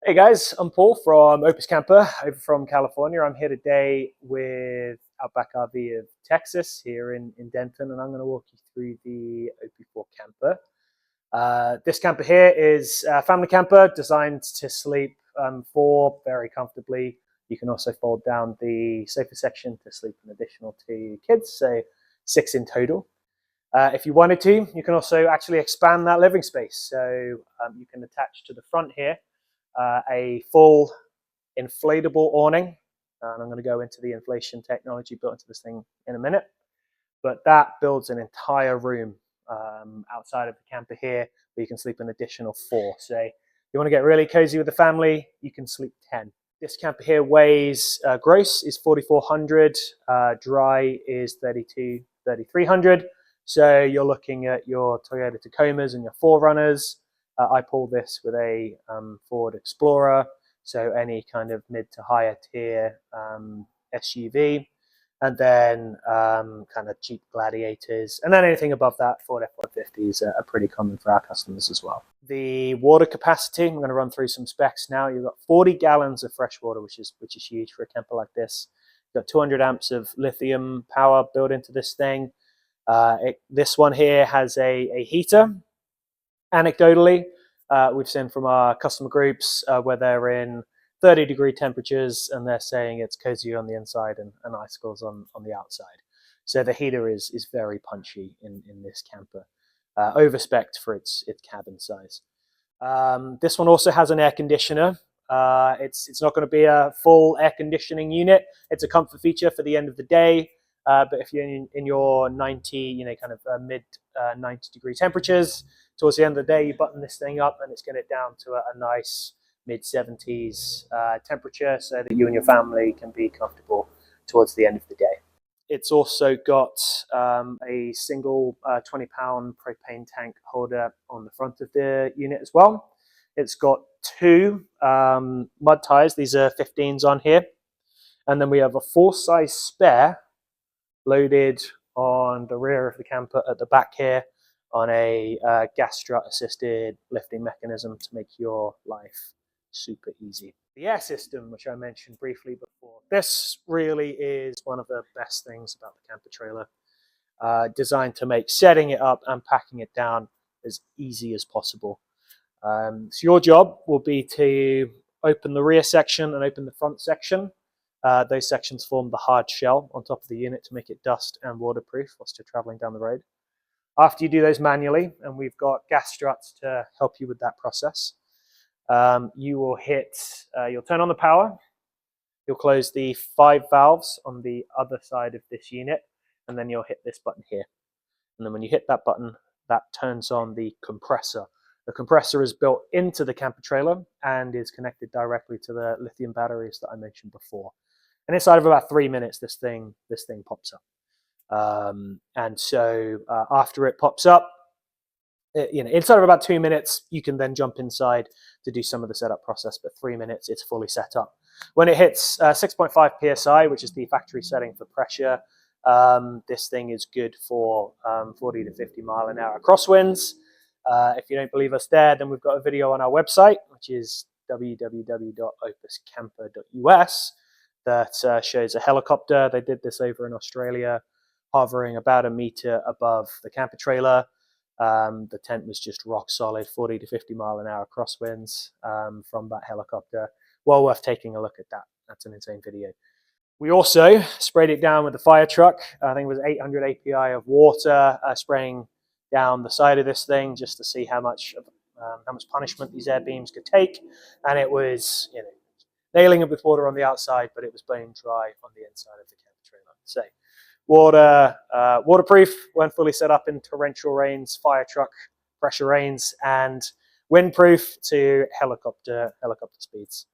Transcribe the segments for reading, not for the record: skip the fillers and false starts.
Hey guys, I'm Paul from OPUS Camper over from California. I'm here today with Outback RV of Texas here in Denton, and I'm going to walk you through the OP4 camper. This camper here is a family camper designed to sleep four very comfortably. You can also fold down the sofa section to sleep an additional two kids, so six in total. If you wanted to, you can also actually expand that living space. So you can attach to the front here a full inflatable awning. And I'm going to go into the inflation technology built into this thing in a minute. But that builds an entire room outside of the camper here where you can sleep an additional four. So if you want to get really cozy with the family, you can sleep 10. This camper here weighs, gross is 4,400, dry is 3,300. So you're looking at your Toyota Tacomas and your 4Runners. I pull this with a Ford Explorer, so any kind of mid to higher tier SUV, and then kind of Jeep Gladiators, and then anything above that, Ford F-150s are pretty common for our customers as well. The water capacity, I'm going to run through some specs now. You've got 40 gallons of fresh water, which is huge for a camper like this. You've got 200 amps of lithium power built into this thing. This one here has a heater. Anecdotally, we've seen from our customer groups where they're in 30-degree temperatures and they're saying it's cozy on the inside and icicles on the outside. So the heater is very punchy in this camper, over-spec'd for its cabin size. This one also has an air conditioner. It's not going to be a full air conditioning unit. It's a comfort feature for the end of the day. But if you're in your 90, kind of mid 90-degree temperatures, towards the end of the day, you button this thing up and it's get it down to a nice mid 70s temperature so that you and your family can be comfortable towards the end of the day. It's also got a single 20-pound propane tank holder on the front of the unit as well. It's got two mud tires. These are 15s on here. And then we have a full-size spare loaded on the rear of the camper at the back here on a gas strut assisted lifting mechanism to make your life super easy. The air system, which I mentioned briefly before, this really is one of the best things about the camper trailer. Designed to make setting it up and packing it down as easy as possible. So your job will be to open the rear section and open the front section. Those sections form the hard shell on top of the unit to make it dust and waterproof whilst you're traveling down the road. After you do those manually, and we've got gas struts to help you with that process, you will you'll turn on the power, you'll close the 5 valves on the other side of this unit, and then you'll hit this button here. And then when you hit that button, that turns on the compressor. The compressor is built into the camper trailer and is connected directly to the lithium batteries that I mentioned before. And inside of about 3 minutes, this thing pops up. And so after it pops up, inside of about 2 minutes, you can then jump inside to do some of the setup process. But 3 minutes, it's fully set up. When it hits 6.5 psi, which is the factory setting for pressure, this thing is good for 40 to 50 mile an hour crosswinds. If you don't believe us there, then we've got a video on our website, which is www.opuscamper.us. that shows a helicopter. They did this over in Australia, hovering about a meter above the camper trailer. The tent was just rock solid, 40 to 50 mile an hour crosswinds from that helicopter. Well worth taking a look at that. That's an insane video. We also sprayed it down with the fire truck. I think it was 800 API of water spraying down the side of this thing just to see how much punishment these air beams could take. And it was, nailing it with water on the outside, but it was bone dry on the inside of the camper trailer. So waterproof when fully set up in torrential rains, fire truck pressure rains, and windproof to helicopter speeds.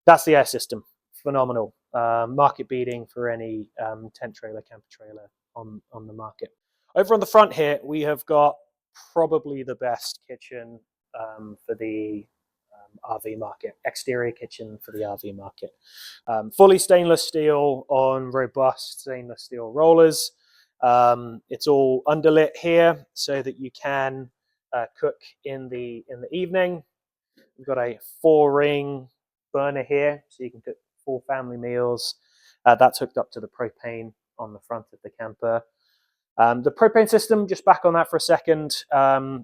That's the air system. Phenomenal. Market beating for any tent trailer, camper trailer on the market. Over on the front here, we have got probably the best kitchen for the RV market, exterior kitchen for the RV market. Fully stainless steel on robust stainless steel rollers. It's all underlit here so that you can cook in the evening. We've got a 4-ring burner here, so you can cook 4 family meals. That's hooked up to the propane on the front of the camper. The propane system, just back on that for a second,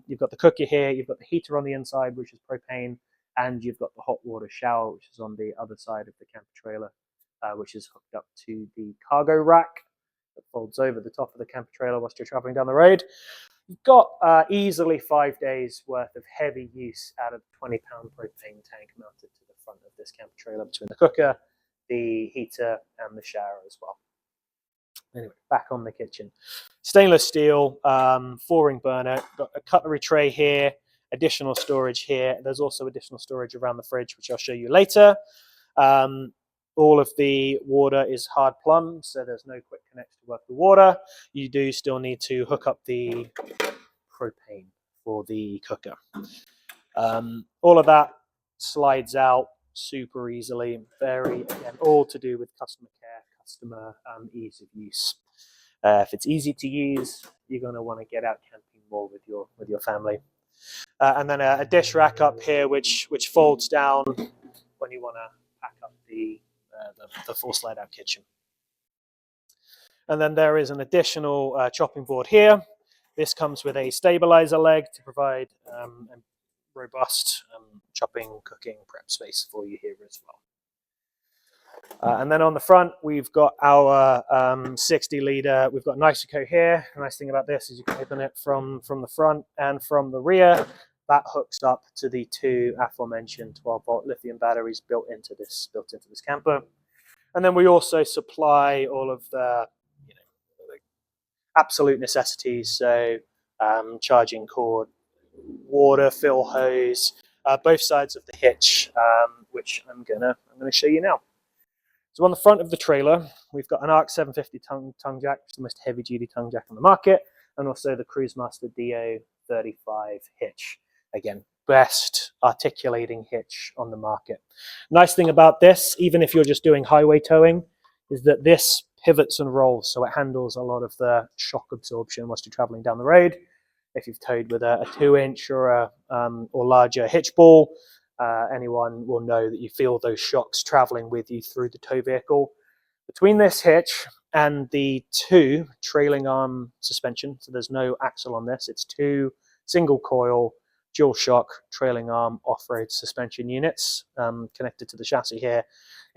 you've got the cooker here, you've got the heater on the inside, which is propane, and you've got the hot water shower, which is on the other side of the camper trailer, which is hooked up to the cargo rack that folds over the top of the camper trailer whilst you're traveling down the road. You've got easily 5 days worth of heavy use out of the 20-pound propane tank mounted to the front of this camper trailer between the cooker, the heater, and the shower as well. Anyway, back on the kitchen. Stainless steel, 4-ring burner, got a cutlery tray here, additional storage here. There's also additional storage around the fridge, which I'll show you later. All of the water is hard plumb, so there's no quick connect to work the water. You do still need to hook up the propane for the cooker. All of that slides out super easily. Very, again, all to do with customer care, customer ease of use. If it's easy to use, you're going to want to get out camping more with your family. And then a dish rack up here, which folds down when you want to pack up the full slide-out kitchen. And then there is an additional chopping board here. This comes with a stabilizer leg to provide a robust chopping, cooking, prep space for you here as well. And then on the front, we've got our 60-litre. We've got an Isoco here. The nice thing about this is you can open it from the front and from the rear. That hooks up to the 2 aforementioned 12-volt lithium batteries built into this camper. And then we also supply all of the absolute necessities, so charging cord, water, fill hose, both sides of the hitch, which I'm gonna show you now. So on the front of the trailer, we've got an ARC 750 tongue jack, which is the most heavy-duty tongue jack on the market, and also the Cruisemaster DO35 hitch. Again, best articulating hitch on the market. Nice thing about this, even if you're just doing highway towing, is that this pivots and rolls, so it handles a lot of the shock absorption whilst you're traveling down the road. If you've towed with a 2-inch or larger hitch ball, anyone will know that you feel those shocks traveling with you through the tow vehicle. Between this hitch and the 2 trailing arm suspension, so there's no axle on this, it's 2 single coil dual shock trailing arm off-road suspension units connected to the chassis here.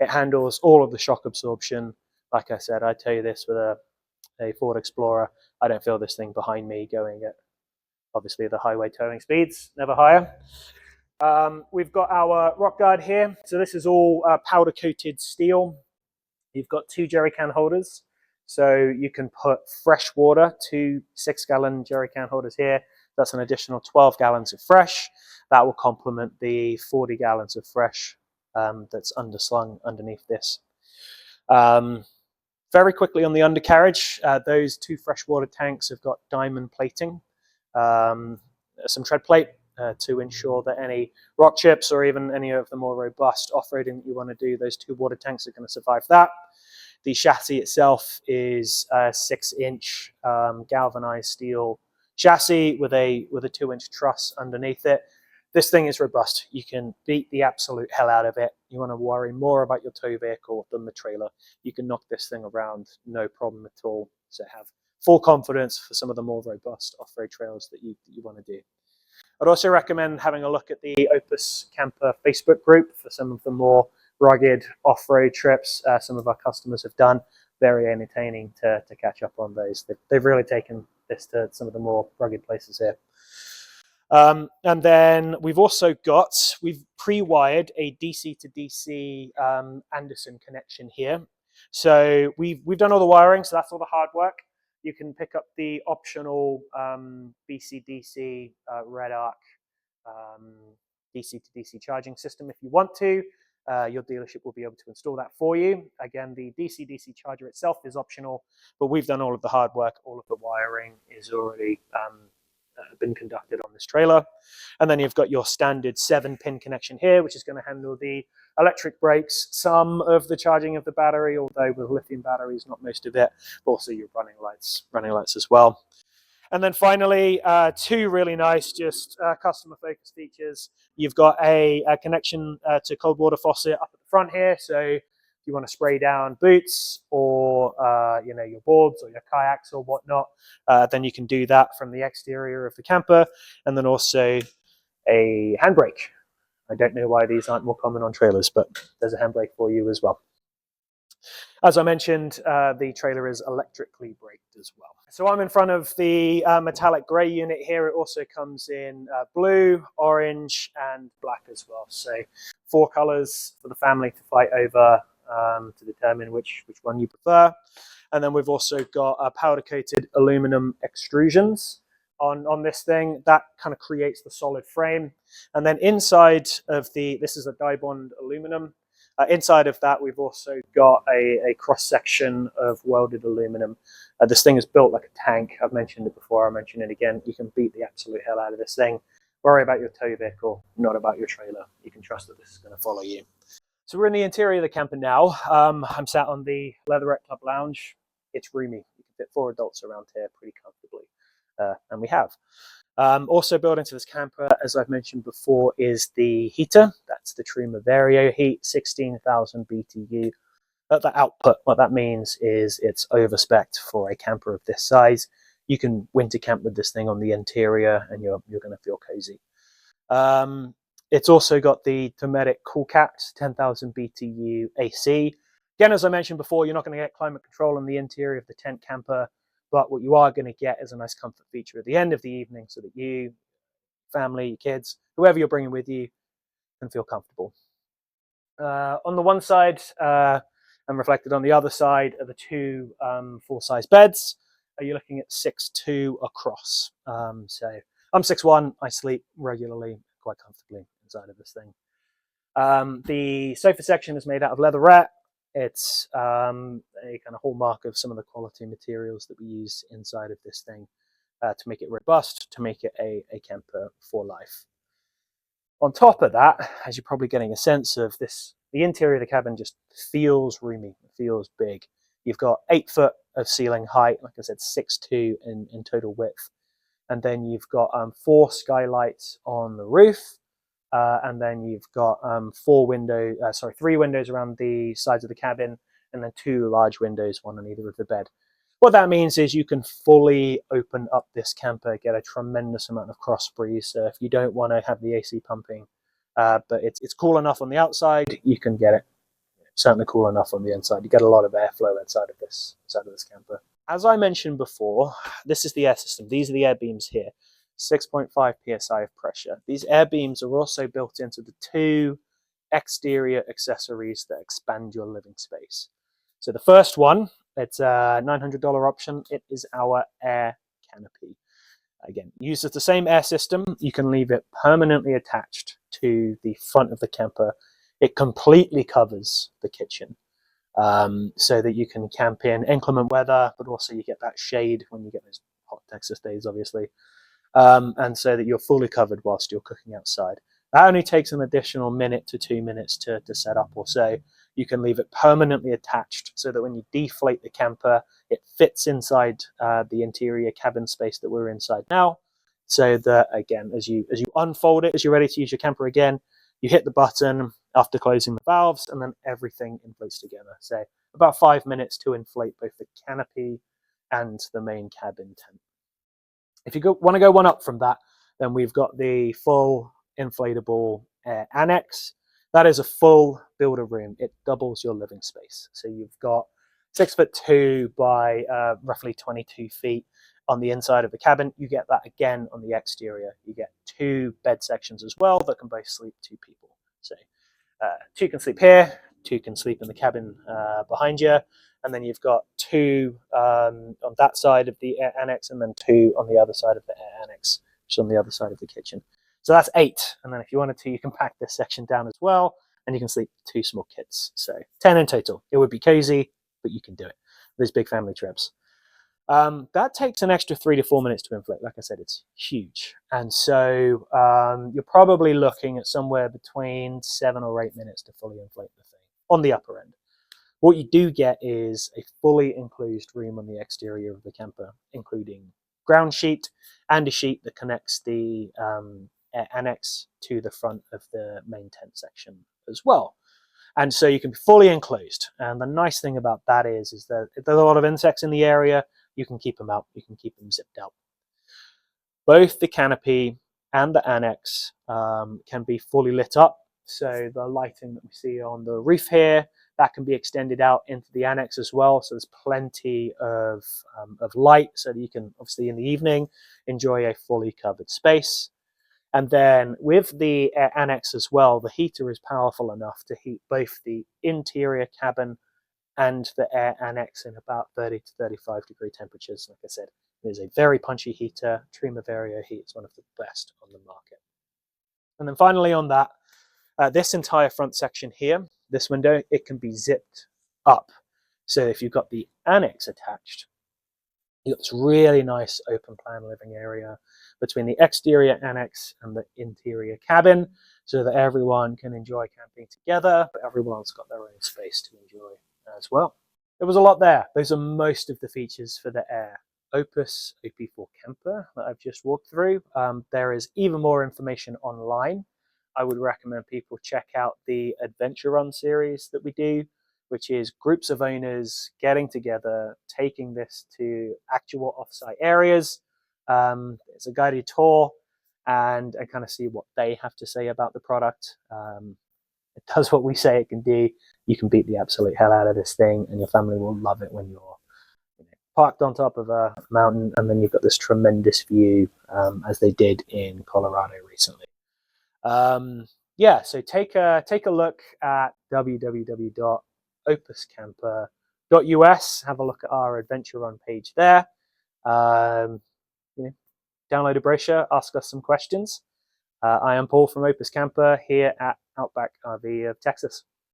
It handles all of the shock absorption. Like I said, I tow this with a Ford Explorer. I don't feel this thing behind me going at obviously the highway towing speeds, never higher. We've got our rock guard here. So this is all powder coated steel. You've got 2 jerry can holders. So you can put fresh water, 2 6-gallon jerry can holders here. That's an additional 12 gallons of fresh. That will complement the 40 gallons of fresh that's underslung underneath this. Very quickly on the undercarriage, those 2 freshwater tanks have got diamond plating, some tread plate to ensure that any rock chips or even any of the more robust off-roading that you want to do, those 2 water tanks are going to survive that. The chassis itself is a 6-inch galvanized steel chassis with a 2-inch truss underneath it. This thing is robust. You can beat the absolute hell out of it. You want to worry more about your tow vehicle than the trailer. You can knock this thing around, no problem at all. So have full confidence for some of the more robust off-road trails that you want to do. I'd also recommend having a look at the OPUS Camper Facebook group for some of the more rugged off-road trips some of our customers have done. Very entertaining to catch up on those. They've really taken this to some of the more rugged places here. And then we've pre-wired a DC to DC Anderson connection here. So we've done all the wiring, so that's all the hard work. You can pick up the optional BC-DC Red Arc DC to DC charging system if you want to. Your dealership will be able to install that for you. Again, the DC-DC charger itself is optional, but we've done all of the hard work. All of the wiring is already been conducted on this trailer. And then you've got your standard 7-pin connection here, which is going to handle the electric brakes, some of the charging of the battery, although with lithium batteries, not most of it, but also your running lights as well. And then finally, two really nice, just customer focused features. You've got a connection to cold water faucet up at the front here. So if you want to spray down boots or your boards or your kayaks or whatnot, then you can do that from the exterior of the camper. And then also a handbrake. I don't know why these aren't more common on trailers, but there's a handbrake for you as well. As I mentioned, the trailer is electrically braked as well. So I'm in front of the metallic grey unit here. It also comes in blue, orange, and black as well. So 4 colours for the family to fight over to determine which one you prefer. And then we've also got powder-coated aluminum extrusions on this thing. That kind of creates the solid frame. And then inside of this is a die bond aluminum. Inside of that, we've also got a cross-section of welded aluminum. This thing is built like a tank. I've mentioned it before, I'll mention it again. You can beat the absolute hell out of this thing. Worry about your tow vehicle, not about your trailer. You can trust that this is going to follow you. So we're in the interior of the camper now. I'm sat on the leatherette club lounge. It's roomy. You can fit 4 adults around here pretty comfortably, and we have. Also built into this camper, as I've mentioned before, is the heater. That's the Truma Vario heat, 16,000 BTU. At the output, what that means is it's over-spec'd for a camper of this size. You can winter camp with this thing on the interior, and you're going to feel cozy. It's also got the Dometic Cool Caps, 10,000 BTU AC. Again, as I mentioned before, you're not going to get climate control on the interior of the tent camper. But what you are going to get is a nice comfort feature at the end of the evening so that you, family, your kids, whoever you're bringing with you, can feel comfortable. On the one side and reflected on the other side are the 2 full-size beds. You're looking at 6'2" across. So I'm 6'1". I sleep regularly, quite comfortably inside of this thing. The sofa section is made out of leatherette. It's a kind of hallmark of some of the quality materials that we use inside of this thing to make it robust, to make it a camper for life. On top of that, as you're probably getting a sense of this, the interior of the cabin just feels roomy, it feels big. You've got 8 foot of ceiling height, like I said, 6'2" in total width. And then you've got 4 skylights on the roof. And then you've got 3 windows around the sides of the cabin, and then 2 large windows, one on either of the bed. What that means is you can fully open up this camper, get a tremendous amount of cross breeze. So if you don't want to have the AC pumping, but it's cool enough on the outside, you can get it certainly cool enough on the inside. You get a lot of airflow inside of this camper. As I mentioned before, this is the air system. These are the air beams here. 6.5 psi of pressure. These air beams are also built into the 2 exterior accessories that expand your living space. So the first one, it's a $900 option. It is our air canopy. Again, uses the same air system. You can leave it permanently attached to the front of the camper. It completely covers the kitchen. So that you can camp in inclement weather, but also you get that shade when you get those hot Texas days, obviously. And so that you're fully covered whilst you're cooking outside. That only takes an additional 1 to 2 minutes to set up or so. You can leave it permanently attached so that when you deflate the camper, it fits inside the interior cabin space that we're inside now. So that, again, as you unfold it, as you're ready to use your camper again, you hit the button after closing the valves, and then everything inflates together. So about 5 minutes to inflate both the canopy and the main cabin tent. If you want to go one up from that, then we've got the full inflatable air annex. That is a full builder room. It doubles your living space. So you've got 6'2" by roughly 22 feet on the inside of the cabin. You get that again on the exterior. You get 2 bed sections as well that can both sleep 2 people. So 2 can sleep here, 2 can sleep in the cabin behind you. And then you've got 2 on that side of the air annex, and then 2 on the other side of the air annex, which is on the other side of the kitchen. So that's 8. And then if you wanted to, you can pack this section down as well, and you can sleep 2 small kids. So 10 in total. It would be cozy, but you can do it. These big family trips. That takes an extra 3 to 4 minutes to inflate. Like I said, it's huge. And so you're probably looking at somewhere between 7 or 8 minutes to fully inflate the thing on the upper end. What you do get is a fully enclosed room on the exterior of the camper, including ground sheet and a sheet that connects the air annex to the front of the main tent section as well. And so you can be fully enclosed. And the nice thing about that is that if there's a lot of insects in the area, you can keep them out. You can keep them zipped out. Both the canopy and the annex can be fully lit up. So the lighting that we see on the roof here, that can be extended out into the annex as well. So there's plenty of light so that you can, obviously in the evening, enjoy a fully covered space. And then with the annex as well, the heater is powerful enough to heat both the interior cabin and the air annex in about 30 to 35 degree temperatures. Like I said, it is a very punchy heater. Trima Vario heat is one of the best on the market. And then finally on that, this entire front section here, this window, it can be zipped up. So if you've got the annex attached, you've got this really nice open plan living area between the exterior annex and the interior cabin so that everyone can enjoy camping together, but everyone's got their own space to enjoy as well. There was a lot there. Those are most of the features for the Air OPUS OP4 Camper that I've just walked through. There is even more information online. I would recommend people check out the Adventure Run series that we do, which is groups of owners getting together, taking this to actual offsite areas. It's a guided tour and kind of see what they have to say about the product. It does what we say it can do. You can beat the absolute hell out of this thing, and your family will love it when you're parked on top of a mountain, and then you've got this tremendous view, as they did in Colorado recently. Yeah, so take a look at www.opuscamper.us. Have a look at our Adventure Run page there. Download a brochure, ask us some questions. I am Paul from OPUS Camper here at Outback RV of Texas.